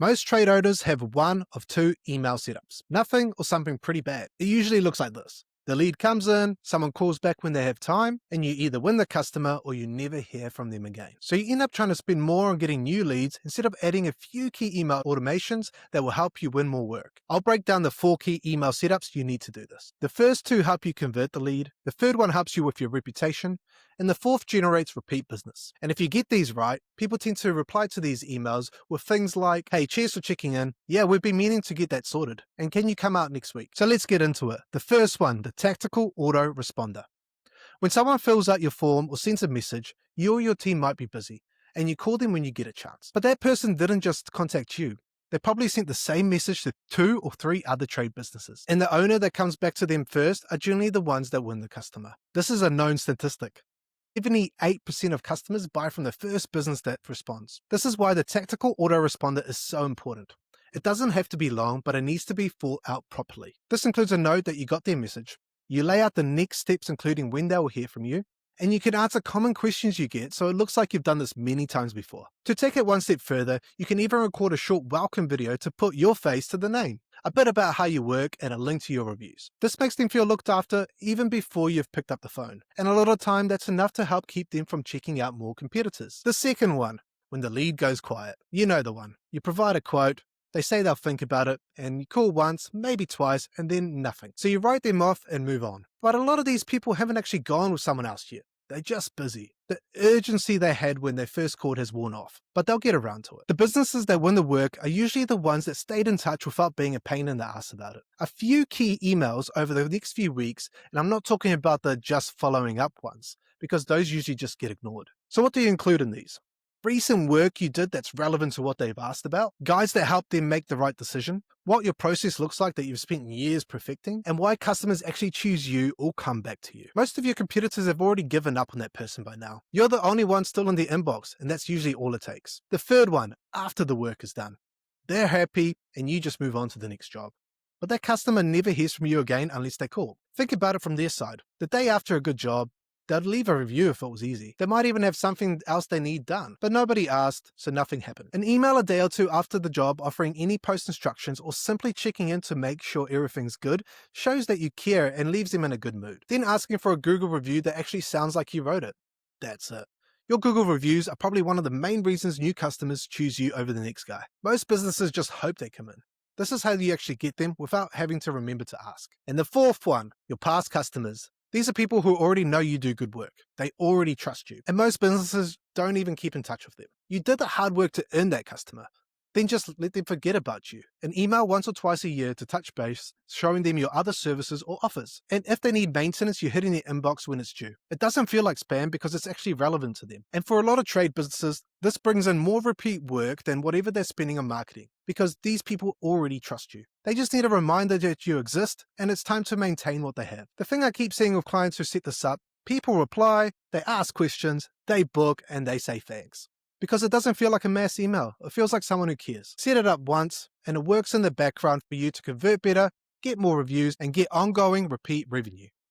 Most trade owners have one of two email setups, nothing or something pretty bad. It usually looks like this. The lead comes in, someone calls back when they have time, and you either win the customer or you never hear from them again. So you end up trying to spend more on getting new leads instead of adding a few key email automations that will help you win more work. I'll break down the 4 key email setups you need to do this. The first 2 help you convert the lead, the third one helps you with your reputation, and the fourth generates repeat business. And if you get these right, people tend to reply to these emails with things like, hey, cheers for checking in. Yeah, we've been meaning to get that sorted. And can you come out next week? So let's get into it. The first one, the tactical autoresponder. When someone fills out your form or sends a message, you or your team might be busy, and you call them when you get a chance. But that person didn't just contact you. They probably sent the same message to 2 or 3 other trade businesses. And the owner that comes back to them first are generally the ones that win the customer. This is a known statistic. 78% of customers buy from the first business that responds. This is why the tactical autoresponder is so important. It doesn't have to be long, but it needs to be thought out properly. This includes a note that you got their message. You lay out the next steps, including when they will hear from you, and you can answer common questions you get so it looks like you've done this many times before. To take it one step further, you can even record a short welcome video to put your face to the name, a bit about how you work, and a link to your reviews. This makes them feel looked after even before you've picked up the phone. And a lot of time, that's enough to help keep them from checking out more competitors. The second one, when the lead goes quiet. You know the one. You provide a quote, they say they'll think about it, and you call once, maybe twice, and then nothing. So you write them off and move on. But a lot of these people haven't actually gone with someone else yet. They're just busy. The urgency they had when they first called has worn off, but they'll get around to it. The businesses that win the work are usually the ones that stayed in touch without being a pain in the ass about it. A few key emails over the next few weeks, and I'm not talking about the just following up ones, because those usually just get ignored. So what do you include in these? Recent work you did that's relevant to what they've asked about, guides that help them make the right decision, what your process looks like that you've spent years perfecting, and why customers actually choose you or come back to you. Most of your competitors have already given up on that person by now. You're the only one still in the inbox, and that's usually all it takes. The third one, after the work is done. They're happy, and you just move on to the next job. But that customer never hears from you again unless they call. Think about it from their side. The day after a good job, they'd leave a review if it was easy. They might even have something else they need done, but nobody asked, so nothing happened. An email a day or 2 after the job offering any post instructions or simply checking in to make sure everything's good shows that you care and leaves them in a good mood. Then asking for a Google review that actually sounds like you wrote it. That's it. Your Google reviews are probably one of the main reasons new customers choose you over the next guy. Most businesses just hope they come in. This is how you actually get them without having to remember to ask. And the fourth one, your past customers. These are people who already know you do good work. They already trust you. And most businesses don't even keep in touch with them. You did the hard work to earn that customer. Then just let them forget about you. An email once or twice a year to touch base, showing them your other services or offers. And if they need maintenance, you're hitting their inbox when it's due. It doesn't feel like spam because it's actually relevant to them. And for a lot of trade businesses, this brings in more repeat work than whatever they're spending on marketing, because these people already trust you. They just need a reminder that you exist, and it's time to maintain what they have. The thing I keep seeing with clients who set this up, people reply, they ask questions, they book, and they say thanks. Because it doesn't feel like a mass email. It feels like someone who cares. Set it up once, and it works in the background for you to convert better, get more reviews, and get ongoing repeat revenue.